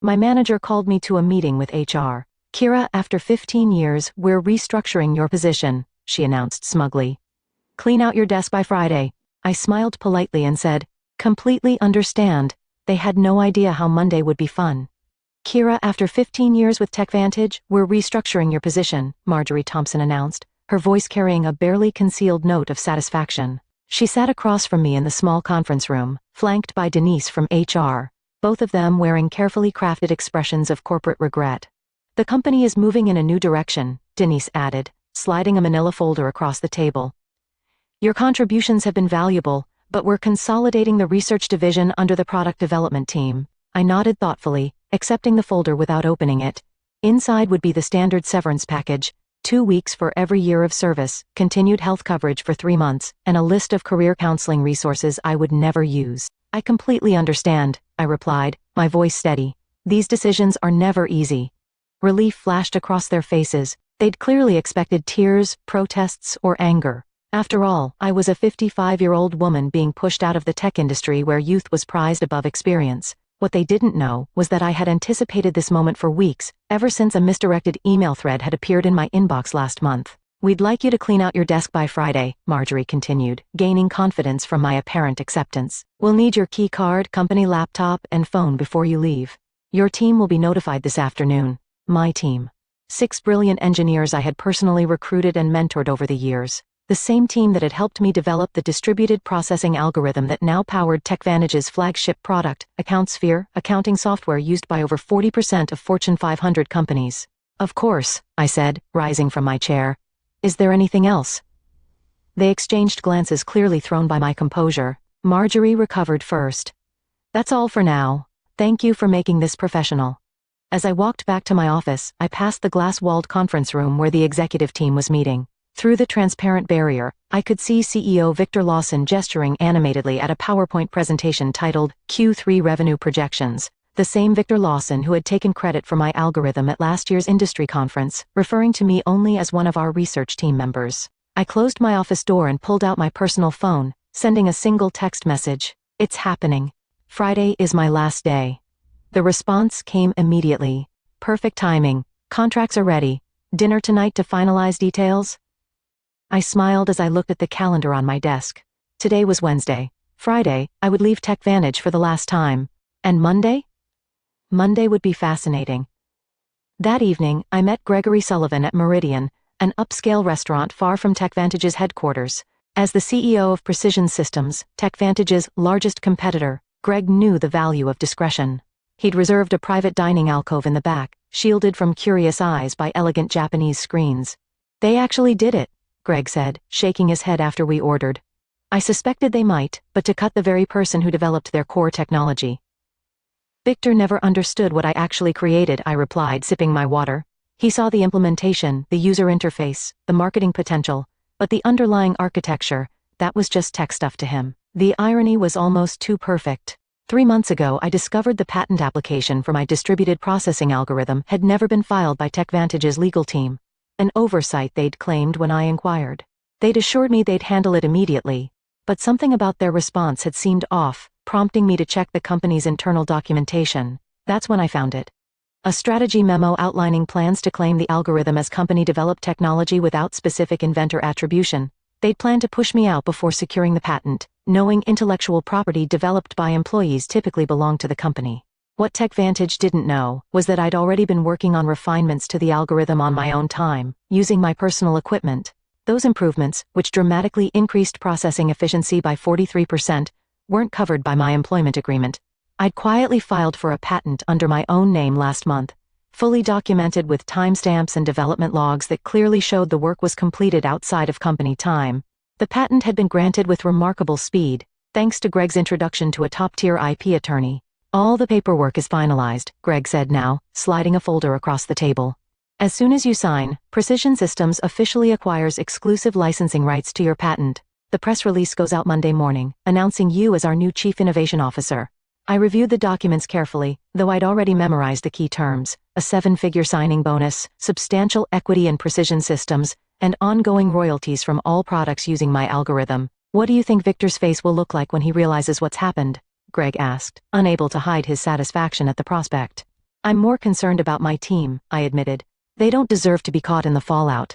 My manager called me to a meeting with HR. Kira, after 15 years, we're restructuring your position, she announced smugly. Clean out your desk by Friday. I smiled politely and said, completely understand. They had no idea how Monday would be fun. Kira, after 15 years with TechVantage, we're restructuring your position, Marjorie Thompson announced, her voice carrying a barely concealed note of satisfaction. She sat across from me in the small conference room, flanked by Denise from HR, both of them wearing carefully crafted expressions of corporate regret. The company is moving in a new direction, Denise added, sliding a manila folder across the table. Your contributions have been valuable, but we're consolidating the research division under the product development team. I nodded thoughtfully, accepting the folder without opening it. Inside would be the standard severance package, 2 weeks for every year of service, continued health coverage for 3 months, and a list of career counseling resources I would never use. I completely understand, I replied, my voice steady. These decisions are never easy. Relief flashed across their faces. They'd clearly expected tears, protests, or anger. After all, I was a 55-year-old woman being pushed out of the tech industry where youth was prized above experience. What they didn't know was that I had anticipated this moment for weeks, ever since a misdirected email thread had appeared in my inbox last month. We'd like you to clean out your desk by Friday, Marjorie continued, gaining confidence from my apparent acceptance. We'll need your key card, company laptop, and phone before you leave. Your team will be notified this afternoon. My team. 6 brilliant engineers I had personally recruited and mentored over the years. The same team that had helped me develop the distributed processing algorithm that now powered TechVantage's flagship product, AccountSphere, accounting software used by over 40% of Fortune 500 companies. Of course, I said, rising from my chair. Is there anything else? They exchanged glances clearly thrown by my composure. Marjorie recovered first. That's all for now. Thank you for making this professional. As I walked back to my office, I passed the glass-walled conference room where the executive team was meeting. Through the transparent barrier, I could see CEO Victor Lawson gesturing animatedly at a PowerPoint presentation titled Q3 Revenue Projections, the same Victor Lawson who had taken credit for my algorithm at last year's industry conference, referring to me only as one of our research team members. I closed my office door and pulled out my personal phone, sending a single text message. It's happening. Friday is my last day. The response came immediately. Perfect timing. Contracts are ready. Dinner tonight to finalize details? I smiled as I looked at the calendar on my desk. Today was Wednesday. Friday, I would leave TechVantage for the last time. And Monday? Monday would be fascinating. That evening, I met Gregory Sullivan at Meridian, an upscale restaurant far from TechVantage's headquarters. As the CEO of Precision Systems, TechVantage's largest competitor, Greg knew the value of discretion. He'd reserved a private dining alcove in the back, shielded from curious eyes by elegant Japanese screens. They actually did it, Greg said, shaking his head after we ordered. I suspected they might, but to cut the very person who developed their core technology. Victor never understood what I actually created, I replied, sipping my water. He saw the implementation, the user interface, the marketing potential, but the underlying architecture, that was just tech stuff to him. The irony was almost too perfect. 3 months ago, I discovered the patent application for my distributed processing algorithm had never been filed by TechVantage's legal team. An oversight they'd claimed when I inquired. They'd assured me they'd handle it immediately, but something about their response had seemed off, prompting me to check the company's internal documentation. That's when I found it. A strategy memo outlining plans to claim the algorithm as company-developed technology without specific inventor attribution. They'd planned to push me out before securing the patent, knowing intellectual property developed by employees typically belonged to the company. What TechVantage didn't know was that I'd already been working on refinements to the algorithm on my own time, using my personal equipment. Those improvements, which dramatically increased processing efficiency by 43%, weren't covered by my employment agreement. I'd quietly filed for a patent under my own name last month, fully documented with timestamps and development logs that clearly showed the work was completed outside of company time. The patent had been granted with remarkable speed, thanks to Greg's introduction to a top-tier IP attorney. All the paperwork is finalized, Greg said now, sliding a folder across the table. As soon as you sign, Precision Systems officially acquires exclusive licensing rights to your patent. The press release goes out Monday morning, announcing you as our new Chief Innovation Officer. I reviewed the documents carefully, though I'd already memorized the key terms: a 7-figure signing bonus, substantial equity in Precision Systems, and ongoing royalties from all products using my algorithm. What do you think Victor's face will look like when he realizes what's happened? Greg asked, unable to hide his satisfaction at the prospect. I'm more concerned about my team, I admitted. They don't deserve to be caught in the fallout.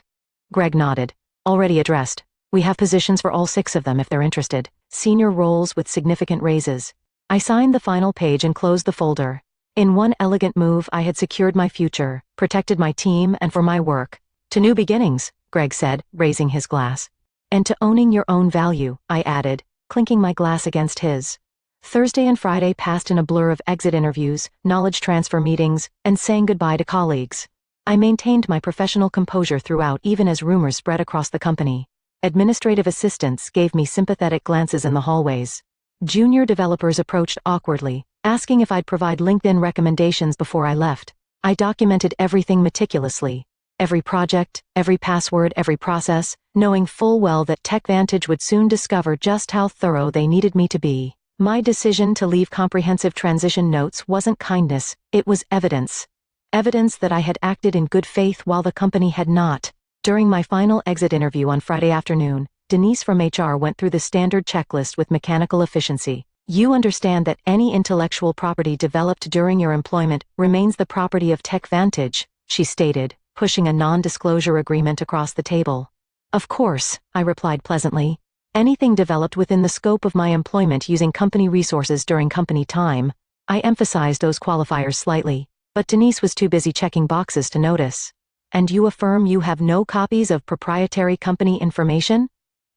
Greg nodded. Already addressed. We have positions for all 6 of them if they're interested. Senior roles with significant raises. I signed the final page and closed the folder. In one elegant move, I had secured my future, protected my team, and for my work. To new beginnings, Greg said, raising his glass. And to owning your own value, I added, clinking my glass against his. Thursday and Friday passed in a blur of exit interviews, knowledge transfer meetings, and saying goodbye to colleagues. I maintained my professional composure throughout, even as rumors spread across the company. Administrative assistants gave me sympathetic glances in the hallways. Junior developers approached awkwardly, asking if I'd provide LinkedIn recommendations before I left. I documented everything meticulously. Every project, every password, every process, knowing full well that TechVantage would soon discover just how thorough they needed me to be. My decision to leave comprehensive transition notes wasn't kindness, it was evidence. Evidence that I had acted in good faith while the company had not. During my final exit interview on Friday afternoon, Denise from HR went through the standard checklist with mechanical efficiency. You understand that any intellectual property developed during your employment remains the property of TechVantage, she stated, pushing a non-disclosure agreement across the table. Of course, I replied pleasantly. Anything developed within the scope of my employment using company resources during company time. I emphasized those qualifiers slightly, but Denise was too busy checking boxes to notice. And you affirm you have no copies of proprietary company information?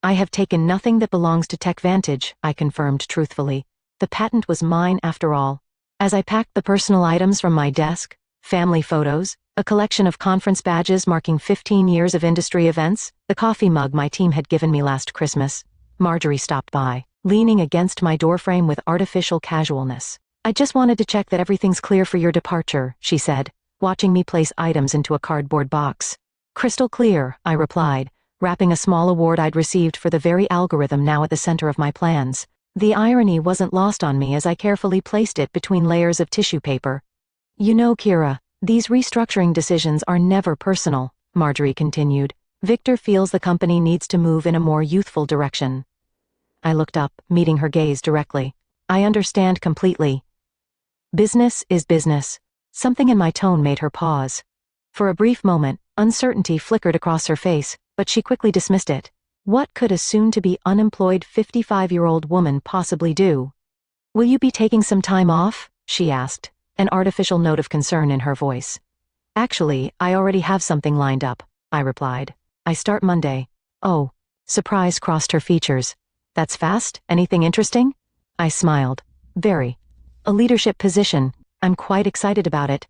I have taken nothing that belongs to TechVantage, I confirmed truthfully. The patent was mine after all. As I packed the personal items from my desk, family photos, a collection of conference badges marking 15 years of industry events, the coffee mug my team had given me last Christmas, Marjorie stopped by, leaning against my doorframe with artificial casualness. I just wanted to check that everything's clear for your departure, she said, watching me place items into a cardboard box. Crystal clear, I replied, wrapping a small award I'd received for the very algorithm now at the center of my plans. The irony wasn't lost on me as I carefully placed it between layers of tissue paper. You know, Kira, these restructuring decisions are never personal, Marjorie continued. Victor feels the company needs to move in a more youthful direction. I looked up, meeting her gaze directly. I understand completely. Business is business. Something in my tone made her pause. For a brief moment, uncertainty flickered across her face, but she quickly dismissed it. What could a soon-to-be unemployed 55-year-old woman possibly do? Will you be taking some time off? She asked, an artificial note of concern in her voice. Actually, I already have something lined up, I replied. I start Monday. Oh. Surprise crossed her features. That's fast? Anything interesting? I smiled. Very. A leadership position. I'm quite excited about it.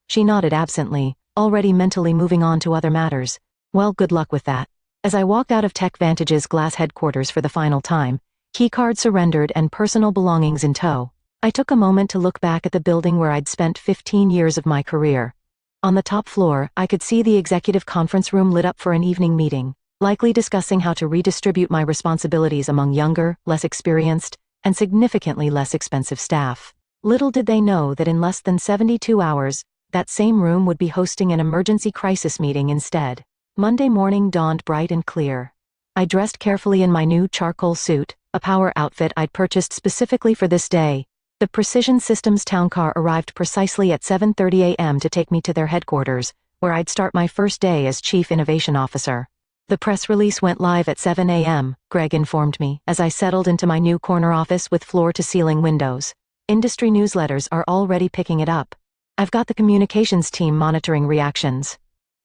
She nodded absently, already mentally moving on to other matters. Well, good luck with that. As I walked out of TechVantage's glass headquarters for the final time, keycard surrendered and personal belongings in tow, I took a moment to look back at the building where I'd spent 15 years of my career. On the top floor, I could see the executive conference room lit up for an evening meeting, likely discussing how to redistribute my responsibilities among younger, less experienced, and significantly less expensive staff. Little did they know that in less than 72 hours, that same room would be hosting an emergency crisis meeting instead. Monday morning dawned bright and clear. I dressed carefully in my new charcoal suit, a power outfit I'd purchased specifically for this day. The Precision Systems town car arrived precisely at 7:30 a.m. to take me to their headquarters, where I'd start my first day as Chief Innovation Officer. The press release went live at 7 a.m., Greg informed me, as I settled into my new corner office with floor-to-ceiling windows. Industry newsletters are already picking it up. I've got the communications team monitoring reactions.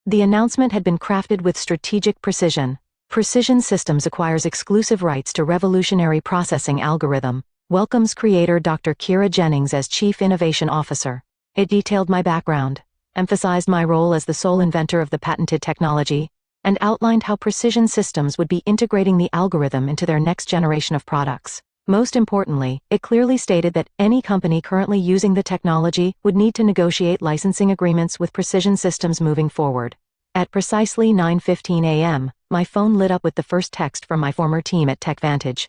The announcement had been crafted with strategic precision. Precision Systems acquires exclusive rights to revolutionary processing algorithm, welcomes creator Dr. Kira Jennings as Chief Innovation Officer. It detailed my background, emphasized my role as the sole inventor of the patented technology, and outlined how Precision Systems would be integrating the algorithm into their next generation of products. Most importantly, it clearly stated that any company currently using the technology would need to negotiate licensing agreements with Precision Systems moving forward. At precisely 9:15 a.m., my phone lit up with the first text from my former team at TechVantage.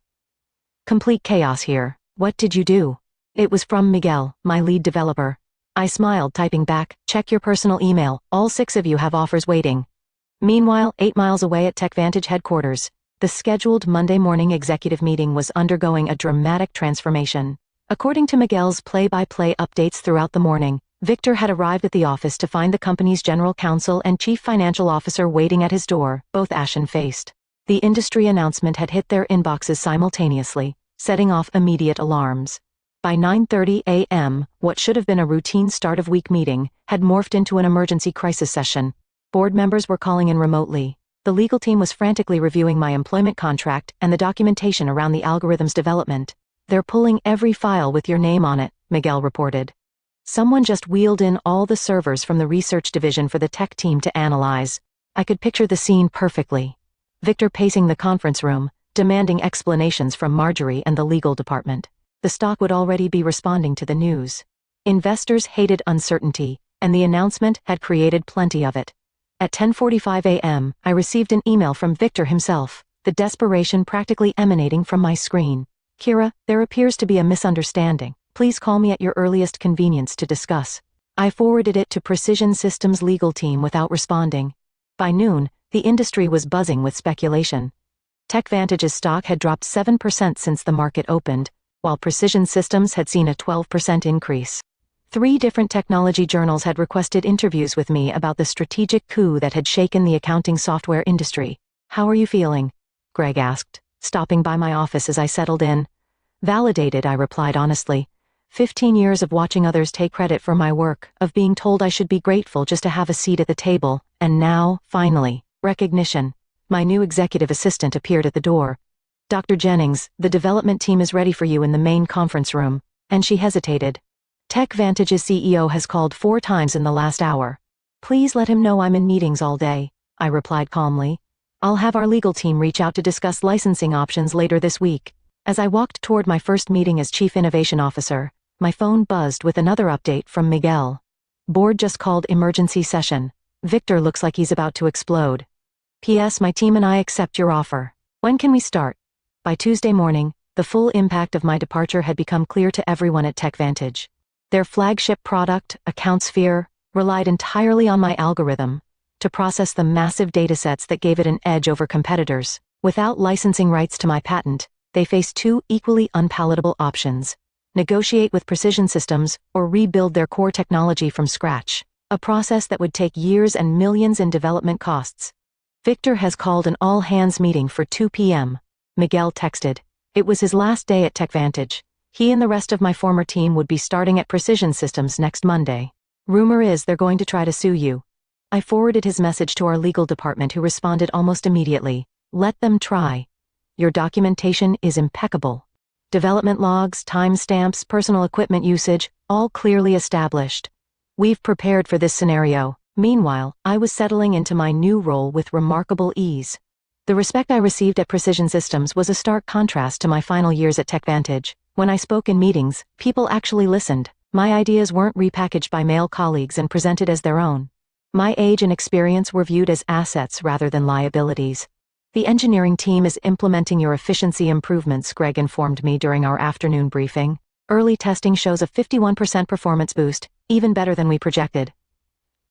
Complete chaos here. What did you do? It was from Miguel, my lead developer. I smiled, typing back, check your personal email, all 6 of you have offers waiting. Meanwhile, 8 miles away at TechVantage headquarters, the scheduled Monday morning executive meeting was undergoing a dramatic transformation. According to Miguel's play-by-play updates throughout the morning, Victor had arrived at the office to find the company's general counsel and chief financial officer waiting at his door, both ashen-faced. The industry announcement had hit their inboxes simultaneously, setting off immediate alarms. By 9:30 a.m., what should have been a routine start-of-week meeting had morphed into an emergency crisis session. Board members were calling in remotely. The legal team was frantically reviewing my employment contract and the documentation around the algorithm's development. "They're pulling every file with your name on it," Miguel reported. Someone just wheeled in all the servers from the research division for the tech team to analyze. I could picture the scene perfectly. Victor pacing the conference room, demanding explanations from Marjorie and the legal department. The stock would already be responding to the news. Investors hated uncertainty, and the announcement had created plenty of it. At 10:45 a.m., I received an email from Victor himself, the desperation practically emanating from my screen. "Kira, there appears to be a misunderstanding. Please call me at your earliest convenience to discuss." I forwarded it to Precision Systems' legal team without responding. By noon, the industry was buzzing with speculation. TechVantage's stock had dropped 7% since the market opened, while Precision Systems had seen a 12% increase. 3 different technology journals had requested interviews with me about the strategic coup that had shaken the accounting software industry. "How are you feeling?" Greg asked, stopping by my office as I settled in. "Validated," I replied honestly. 15 years of watching others take credit for my work, of being told I should be grateful just to have a seat at the table, and now, finally, recognition. My new executive assistant appeared at the door. "Dr. Jennings, the development team is ready for you in the main conference room," and she hesitated. "TechVantage's CEO has called 4 times in the last hour. Please let him know I'm in meetings all day," I replied calmly. "I'll have our legal team reach out to discuss licensing options later this week." As I walked toward my first meeting as Chief Innovation Officer, my phone buzzed with another update from Miguel. "Board just called emergency session. Victor looks like he's about to explode. P.S. My team and I accept your offer. When can we start?" By Tuesday morning, the full impact of my departure had become clear to everyone at TechVantage. Their flagship product, AccountSphere, relied entirely on my algorithm to process the massive datasets that gave it an edge over competitors. Without licensing rights to my patent, they faced 2 equally unpalatable options: negotiate with Precision Systems or rebuild their core technology from scratch, a process that would take years and millions in development costs. "Victor has called an all-hands meeting for 2 p.m., Miguel texted. It was his last day at TechVantage. He and the rest of my former team would be starting at Precision Systems next Monday. "Rumor is they're going to try to sue you." I forwarded his message to our legal department, who responded almost immediately. "Let them try. Your documentation is impeccable. Development logs, timestamps, personal equipment usage, all clearly established. We've prepared for this scenario." Meanwhile, I was settling into my new role with remarkable ease. The respect I received at Precision Systems was a stark contrast to my final years at TechVantage. When I spoke in meetings, people actually listened. My ideas weren't repackaged by male colleagues and presented as their own. My age and experience were viewed as assets rather than liabilities. "The engineering team is implementing your efficiency improvements," Greg informed me during our afternoon briefing. "Early testing shows a 51% performance boost, even better than we projected."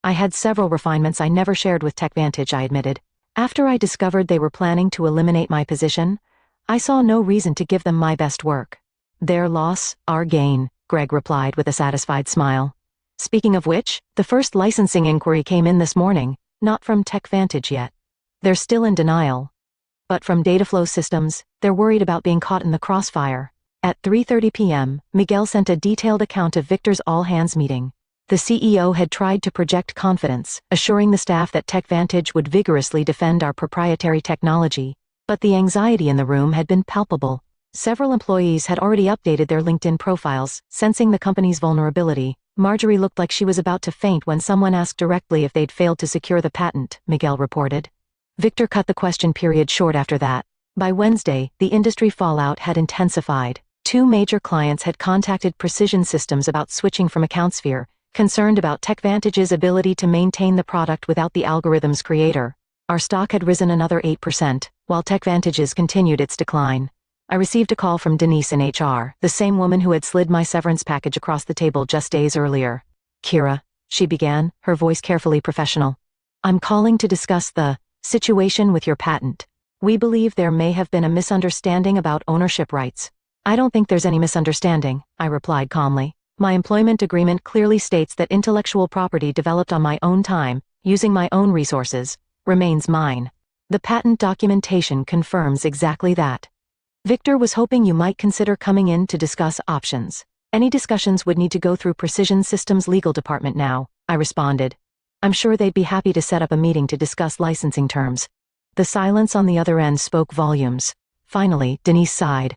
I had several refinements I never shared with TechVantage, I admitted. After I discovered they were planning to eliminate my position, I saw no reason to give them my best work. "Their loss, our gain," Greg replied with a satisfied smile. "Speaking of which, the first licensing inquiry came in this morning, not from TechVantage yet. They're still in denial. But from Dataflow Systems, they're worried about being caught in the crossfire." At 3:30 p.m., Miguel sent a detailed account of Victor's all-hands meeting. The CEO had tried to project confidence, assuring the staff that TechVantage would vigorously defend our proprietary technology, but the anxiety in the room had been palpable. Several employees had already updated their LinkedIn profiles, sensing the company's vulnerability. Marjorie looked like she was about to faint when someone asked directly if they'd failed to secure the patent, Miguel reported. Victor cut the question period short after that. By Wednesday, the industry fallout had intensified. 2 major clients had contacted Precision Systems about switching from AccountSphere, concerned about TechVantage's ability to maintain the product without the algorithm's creator. Our stock had risen another 8%, while TechVantage's continued its decline. I received a call from Denise in HR, the same woman who had slid my severance package across the table just days earlier. "Kira," she began, her voice carefully professional. "I'm calling to discuss the situation with your patent. We believe there may have been a misunderstanding about ownership rights." "I don't think there's any misunderstanding," I replied calmly. My employment agreement clearly states that intellectual property developed on my own time, using my own resources, remains mine. The patent documentation confirms exactly that. Victor was hoping you might consider coming in to discuss options. Any discussions would need to go through Precision Systems' legal department now, I responded. I'm sure they'd be happy to set up a meeting to discuss licensing terms. The silence on the other end spoke volumes. Finally, Denise sighed.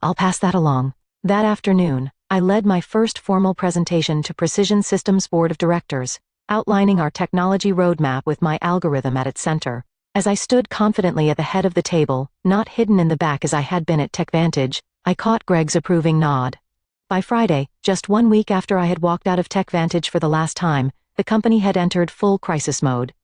I'll pass that along. That afternoon, I led my first formal presentation to Precision Systems' board of directors, outlining our technology roadmap with my algorithm at its center. As I stood confidently at the head of the table, not hidden in the back as I had been at TechVantage, I caught Greg's approving nod. By Friday, just 1 week after I had walked out of TechVantage for the last time, the company had entered full crisis mode.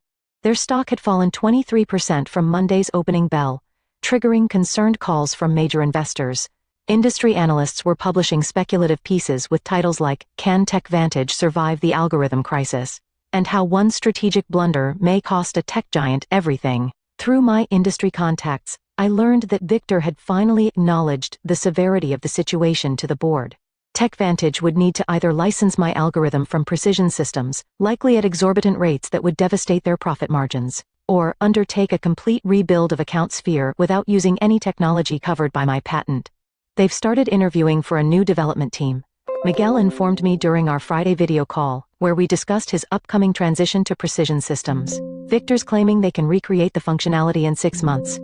Their stock had fallen 23% from Monday's opening bell, triggering concerned calls from major investors. Industry analysts were publishing speculative pieces with titles like "Can TechVantage Survive the Algorithm Crisis?" and "How One Strategic Blunder May Cost a Tech Giant Everything." Through my industry contacts, I learned that Victor had finally acknowledged the severity of the situation to the board. TechVantage would need to either license my algorithm from Precision Systems, likely at exorbitant rates that would devastate their profit margins, or undertake a complete rebuild of AccountSphere without using any technology covered by my patent. They've started interviewing for a new development team. Miguel informed me during our Friday video call, where we discussed his upcoming transition to Precision Systems. Victor's claiming they can recreate the functionality in 6 months.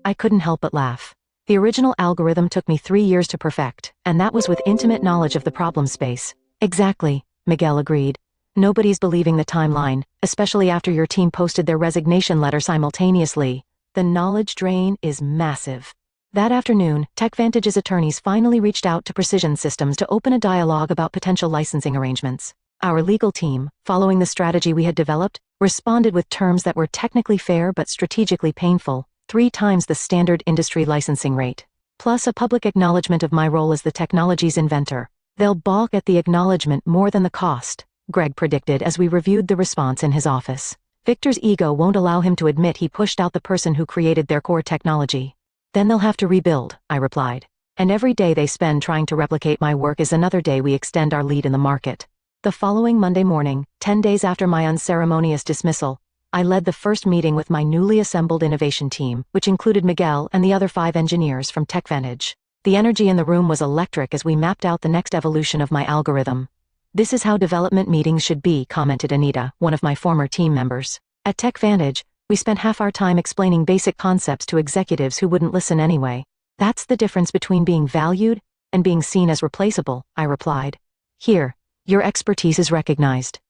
I couldn't help but laugh. The original algorithm took me 3 years to perfect, and that was with intimate knowledge of the problem space. Exactly, Miguel agreed. Nobody's believing the timeline, especially after your team posted their resignation letter simultaneously. The knowledge drain is massive. That afternoon, TechVantage's attorneys finally reached out to Precision Systems to open a dialogue about potential licensing arrangements. Our legal team, following the strategy we had developed, responded with terms that were technically fair but strategically painful, 3 times the standard industry licensing rate. Plus a public acknowledgement of my role as the technology's inventor. They'll balk at the acknowledgement more than the cost, Greg predicted as we reviewed the response in his office. Victor's ego won't allow him to admit he pushed out the person who created their core technology. Then they'll have to rebuild, I replied. And every day they spend trying to replicate my work is another day we extend our lead in the market. The following Monday morning, 10 days after my unceremonious dismissal, I led the first meeting with my newly assembled innovation team, which included Miguel and the other 5 engineers from TechVantage. The energy in the room was electric as we mapped out the next evolution of my algorithm. This is how development meetings should be, commented Anita, one of my former team members. At TechVantage, we spent half our time explaining basic concepts to executives who wouldn't listen anyway. That's the difference between being valued and being seen as replaceable, I replied. Here, your expertise is recognized.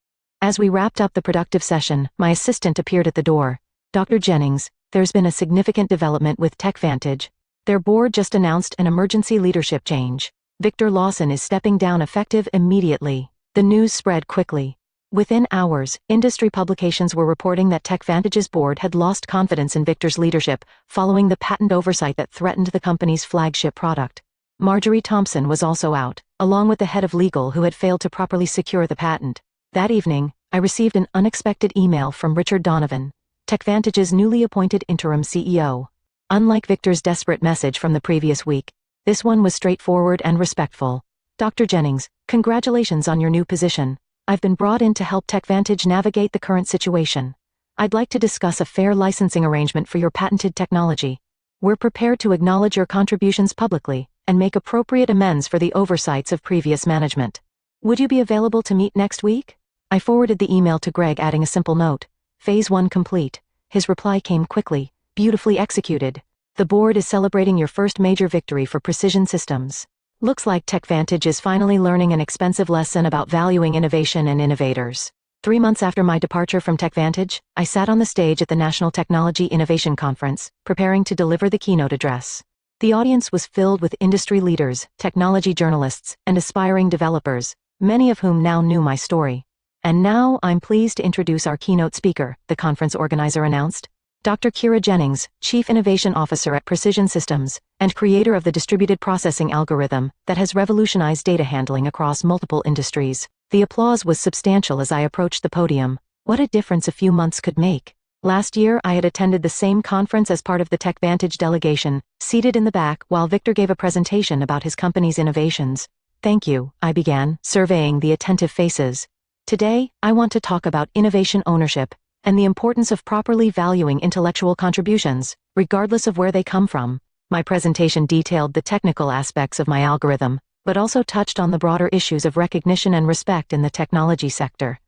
As we wrapped up the productive session, my assistant appeared at the door. Dr. Jennings, there's been a significant development with TechVantage. Their board just announced an emergency leadership change. Victor Lawson is stepping down effective immediately. The news spread quickly. Within hours, industry publications were reporting that TechVantage's board had lost confidence in Victor's leadership following the patent oversight that threatened the company's flagship product. Marjorie Thompson was also out, along with the head of legal who had failed to properly secure the patent. That evening, I received an unexpected email from Richard Donovan, TechVantage's newly appointed interim CEO. Unlike Victor's desperate message from the previous week, this one was straightforward and respectful. Dr. Jennings, congratulations on your new position. I've been brought in to help TechVantage navigate the current situation. I'd like to discuss a fair licensing arrangement for your patented technology. We're prepared to acknowledge your contributions publicly and make appropriate amends for the oversights of previous management. Would you be available to meet next week? I forwarded the email to Greg, adding a simple note. Phase 1 complete. His reply came quickly, beautifully executed. The board is celebrating your first major victory for Precision Systems. Looks like TechVantage is finally learning an expensive lesson about valuing innovation and innovators. 3 months after my departure from TechVantage, I sat on the stage at the National Technology Innovation Conference, preparing to deliver the keynote address. The audience was filled with industry leaders, technology journalists, and aspiring developers, many of whom now knew my story. And now I'm pleased to introduce our keynote speaker, the conference organizer announced. Dr. Kira Jennings, Chief Innovation Officer at Precision Systems, and creator of the distributed processing algorithm that has revolutionized data handling across multiple industries. The applause was substantial as I approached the podium. What a difference a few months could make. Last year, I had attended the same conference as part of the TechVantage delegation, seated in the back while Victor gave a presentation about his company's innovations. Thank you, I began, surveying the attentive faces. Today, I want to talk about innovation ownership and the importance of properly valuing intellectual contributions, regardless of where they come from. My presentation detailed the technical aspects of my algorithm, but also touched on the broader issues of recognition and respect in the technology sector.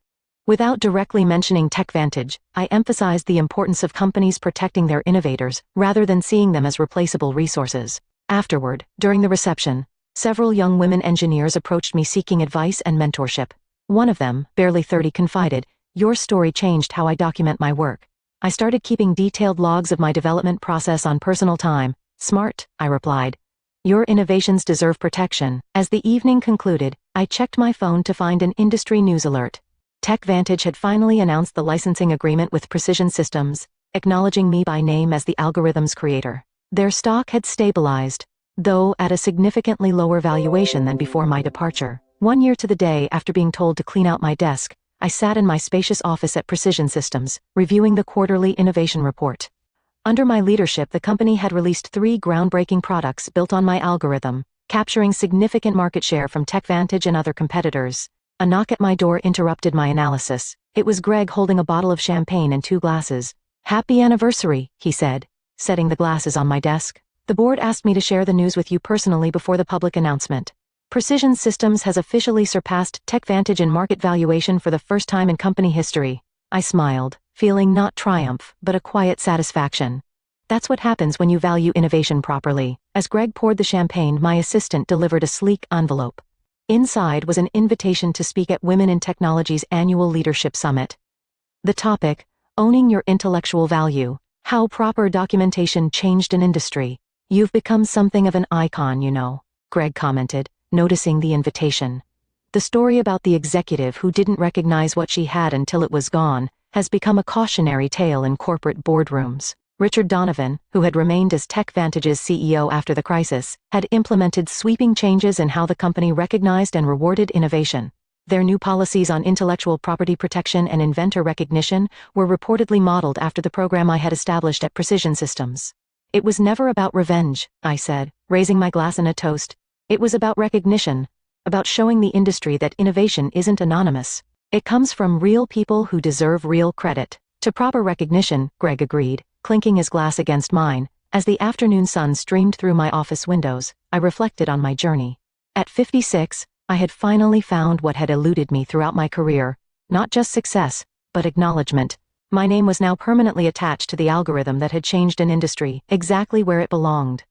Without directly mentioning TechVantage, I emphasized the importance of companies protecting their innovators rather than seeing them as replaceable resources. Afterward, during the reception, several young women engineers approached me seeking advice and mentorship. One of them, barely 30, confided, "Your story changed how I document my work. I started keeping detailed logs of my development process on personal time." "Smart," I replied. "Your innovations deserve protection." As the evening concluded, I checked my phone to find an industry news alert. TechVantage had finally announced the licensing agreement with Precision Systems, acknowledging me by name as the algorithm's creator. Their stock had stabilized, though at a significantly lower valuation than before my departure. 1 year to the day after being told to clean out my desk, I sat in my spacious office at Precision Systems, reviewing the quarterly innovation report. Under my leadership, the company had released 3 groundbreaking products built on my algorithm, capturing significant market share from TechVantage and other competitors. A knock at my door interrupted my analysis. It was Greg holding a bottle of champagne and 2 glasses. "Happy anniversary," he said, setting the glasses on my desk. "The board asked me to share the news with you personally before the public announcement. Precision Systems has officially surpassed TechVantage in market valuation for the first time in company history." I smiled, feeling not triumph, but a quiet satisfaction. That's what happens when you value innovation properly. As Greg poured the champagne, my assistant delivered a sleek envelope. Inside was an invitation to speak at Women in Technology's annual leadership summit. The topic, Owning Your Intellectual Value, How Proper Documentation Changed an Industry. "You've become something of an icon, you know," Greg commented, noticing the invitation. "The story about the executive who didn't recognize what she had until it was gone has become a cautionary tale in corporate boardrooms." Richard Donovan, who had remained as TechVantage's CEO after the crisis, had implemented sweeping changes in how the company recognized and rewarded innovation. Their new policies on intellectual property protection and inventor recognition were reportedly modeled after the program I had established at Precision Systems. "It was never about revenge," I said, raising my glass in a toast. "It was about recognition, about showing the industry that innovation isn't anonymous. It comes from real people who deserve real credit." "To proper recognition," Greg agreed, clinking his glass against mine. As the afternoon sun streamed through my office windows, I reflected on my journey. At 56, I had finally found what had eluded me throughout my career, not just success, but acknowledgement. My name was now permanently attached to the algorithm that had changed an industry, exactly where it belonged.